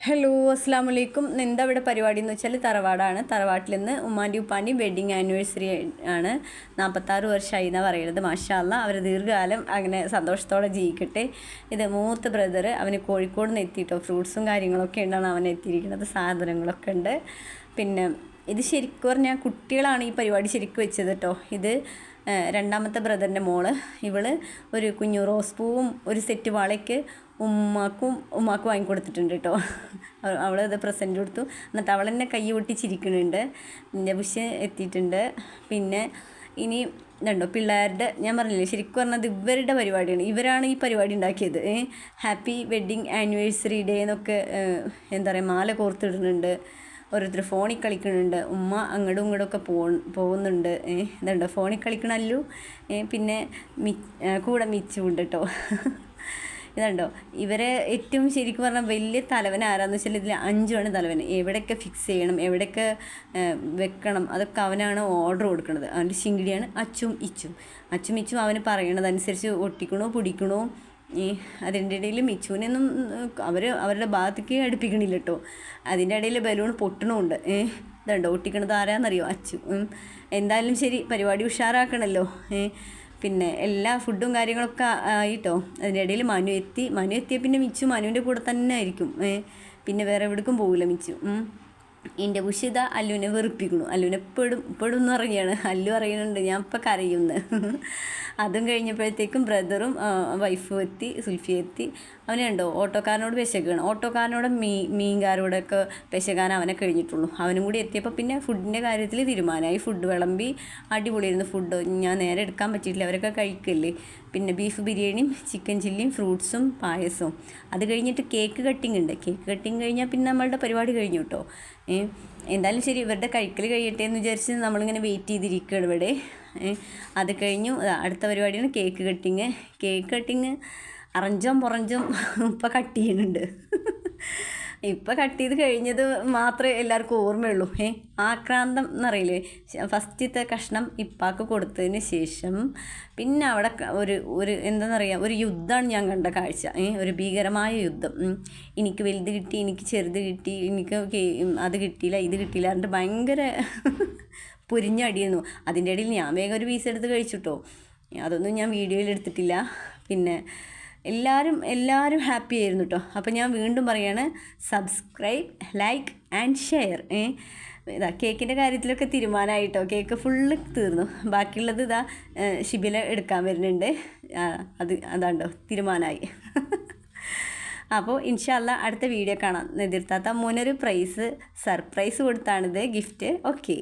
Hello അസ്സാം വലൈക്കും. എന്താ ഇവിടെ പരിപാടി എന്ന് വെച്ചാൽ തറവാടാണ്. തറവാട്ടിൽ നിന്ന് ഉമ്മാൻ്റെയും ഉപ്പാൻ്റെയും വെഡ്ഡിങ് ആനിവേഴ്സറി ആണ്. 46 വർഷമായി എന്നാണ് പറയുന്നത്. മാഷാ അല്ലാ, അവർ ദീർഘകാലം അങ്ങനെ സന്തോഷത്തോടെ ജീവിക്കട്ടെ. ഇത് മൂത്ത ബ്രദർ, അവന് കോഴിക്കോട് നിന്ന് എത്തിയിട്ടോ. ഫ്രൂട്ട്സും കാര്യങ്ങളൊക്കെ ഉണ്ടാണ് അവൻ എത്തിയിരിക്കുന്നത്, സാധനങ്ങളൊക്കെ ഉണ്ട്. പിന്നെ ഇത് ശരിക്കും പറഞ്ഞാൽ കുട്ടികളാണ് ഈ പരിപാടി ശരിക്കും വെച്ചത് കേട്ടോ. ഇത് രണ്ടാമത്തെ ബ്രദറിൻ്റെ മോള്, ഇവള് ഒരു കുഞ്ഞു റോസ് പൂവും ഒരു സെറ്റ് വളയ്ക്ക് ഉമ്മാക്കും വാങ്ങിക്കൊടുത്തിട്ടുണ്ട് കേട്ടോ. അവളത് പ്രസൻറ്റ് കൊടുത്തു. എന്നിട്ട് അവൾ തന്നെ കൈ പൊട്ടിച്ചിരിക്കുന്നുണ്ട്. എൻ്റെ ബുഷ് എത്തിയിട്ടുണ്ട്. പിന്നെ ഇനി ഇതുണ്ടോ പിള്ളേരുടെ, ഞാൻ പറഞ്ഞില്ലേ ശരിക്കും പറഞ്ഞത് ഇവരുടെ പരിപാടിയാണ്. ഇവരാണ് ഈ പരിപാടി ഉണ്ടാക്കിയത്. ഹാപ്പി വെഡ്ഡിങ് ആനിവേഴ്സറി ഡേ എന്നൊക്കെ എന്താ പറയുക, മാല കോർത്തിടുന്നുണ്ട്. ഓരോരുത്തർ ഫോണിൽ കളിക്കുന്നുണ്ട്. ഉമ്മ അങ്ങോട്ടും ഇങ്ങോട്ടുമൊക്കെ പോകുന്നുണ്ട്. ഇതുണ്ടോ ഫോണിൽ കളിക്കണല്ലോ. പിന്നെ കൂടെ മിച്ചുണ്ട് കേട്ടോ. ഇതുണ്ടോ ഇവരെ ഏറ്റവും ശരിക്കും പറഞ്ഞാൽ വലിയ തലവൻ ആരാന്ന് വെച്ചാൽ ഇതിൽ 5 തലവൻ. എവിടെയൊക്കെ ഫിക്സ് ചെയ്യണം, എവിടെയൊക്കെ വെക്കണം, അതൊക്കെ അവനാണ് ഓർഡർ കൊടുക്കുന്നത്. അവൻ്റെ ശിങ്കിടിയാണ് അച്ചും ഇച്ചും അവന് പറയണതനുസരിച്ച് ഒട്ടിക്കണോ പിടിക്കണോ. അതിൻ്റെ ഇടയിൽ മിച്ചുവിനൊന്നും അവരുടെ ഭാഗത്തേക്ക് അടുപ്പിക്കണില്ല കേട്ടോ. അതിൻ്റെ ഇടയിൽ ബലൂൺ പൊട്ടണമുണ്ട്. ഇതുണ്ടോ ഒട്ടിക്കണത് ആരാന്നറിയോ? അച്ചു. എന്തായാലും ശരി, പരിപാടി ഉഷാറാക്കണമല്ലോ. പിന്നെ എല്ലാ ഫുഡും കാര്യങ്ങളൊക്കെ ആയിട്ടോ. അതിൻ്റെ ഇടയിൽ മനു എത്തിയ പിന്നെ മിച്ചു മനുവിൻ്റെ കൂടെ തന്നെ ആയിരിക്കും. പിന്നെ വേറെ എവിടേക്കും പോകില്ല മിച്ചു. എൻ്റെ ഉഷിത അല്ലുവിനെ വെറുപ്പിക്കണു. അല്ലുവിനെ എപ്പോഴും എന്ന് പറയുകയാണ്. അല്ലു പറയുന്നുണ്ട് ഞാൻ ഇപ്പം കരയുമെന്ന്. അതും കഴിഞ്ഞപ്പോഴത്തേക്കും ബ്രദറും വൈഫും എത്തി, സുൽഫി എത്തി. അവനുണ്ടോ ഓട്ടോക്കാരനോട് പെശകാണ്. ഓട്ടോക്കാരനോട് മീൻകാരോടൊക്കെ പെശകാൻ അവനെ കഴിഞ്ഞിട്ടുള്ളൂ. അവനും കൂടി എത്തിയപ്പോൾ പിന്നെ ഫുഡിൻ്റെ കാര്യത്തിൽ തീരുമാനമായി. ഫുഡ് വിളമ്പി അടിപൊളിയായിരുന്നു ഫുഡ്. ഞാൻ നേരെ എടുക്കാൻ പറ്റിയിട്ടില്ല, അവരൊക്കെ കഴിക്കല്ലേ. പിന്നെ ബീഫ് ബിരിയാണിയും ചിക്കൻ ചില്ലിയും ഫ്രൂട്ട്സും പായസവും. അത് കഴിഞ്ഞിട്ട് കേക്ക് കട്ടിങ് ഉണ്ട്. കേക്ക് കട്ടിങ് കഴിഞ്ഞാൽ പിന്നെ നമ്മളുടെ പരിപാടി കഴിഞ്ഞു കേട്ടോ. എന്തായാലും ശരി, ഇവരുടെ കഴിക്കൽ കഴിയട്ടെ എന്ന് വിചാരിച്ച് നമ്മളിങ്ങനെ വെയിറ്റ് ചെയ്തിരിക്കുകയാണ് ഇവിടെ. അത് കഴിഞ്ഞു. അടുത്ത പരിപാടിയാണ് കേക്ക് കട്ടിങ്. അറഞ്ചും പുറഞ്ചും ഇപ്പം കട്ട് ചെയ്യുന്നുണ്ട്. ഇപ്പം കട്ട് ചെയ്ത് കഴിഞ്ഞത് മാത്രമേ എല്ലാവർക്കും ഓർമ്മയുള്ളൂ. ആക്രാന്തം എന്നറിയില്ലേ, ഫസ്റ്റത്തെ കഷ്ണം ഇപ്പാക്ക് കൊടുത്തതിന് ശേഷം പിന്നെ അവിടെ ഒരു എന്താണെന്നറിയാം, ഒരു യുദ്ധമാണ് ഞാൻ കണ്ട കാഴ്ച. ഒരു ഭീകരമായ യുദ്ധം. എനിക്ക് വലുത് കിട്ടി, എനിക്ക് ചെറുത് കിട്ടി, എനിക്ക് അത് കിട്ടിയില്ല, ഇത് കിട്ടിയില്ല എന്നിട്ട് ഭയങ്കര പൊരിഞ്ഞടിയിരുന്നു. അതിൻ്റെ ഇടയിൽ ഞാൻ വേഗം ഒരു പീസ് എടുത്ത് കഴിച്ചിട്ടോ. അതൊന്നും ഞാൻ വീഡിയോയിൽ എടുത്തിട്ടില്ല. പിന്നെ എല്ലാവരും ഹാപ്പി ആയിരുന്നു കേട്ടോ. അപ്പോൾ ഞാൻ വീണ്ടും പറയാണ്, സബ്സ്ക്രൈബ്, ലൈക്ക് ആൻഡ് ഷെയർ. ഇതാ കേക്കിൻ്റെ കാര്യത്തിലൊക്കെ തീരുമാനമായിട്ടോ. കേക്ക് ഫുള്ള് തീർന്നു. ബാക്കിയുള്ളത് ഇതാ ഷിബില എടുക്കാൻ വരുന്നുണ്ട്. അതാണ്ടോ തീരുമാനമായി. അപ്പോൾ ഇൻഷാ അല്ലാ അടുത്ത വീഡിയോ കാണാം. എതിർത്താത്ത മോനൊരു സർപ്രൈസ് കൊടുത്താണിത്, ഗിഫ്റ്റ്. ഓക്കെ.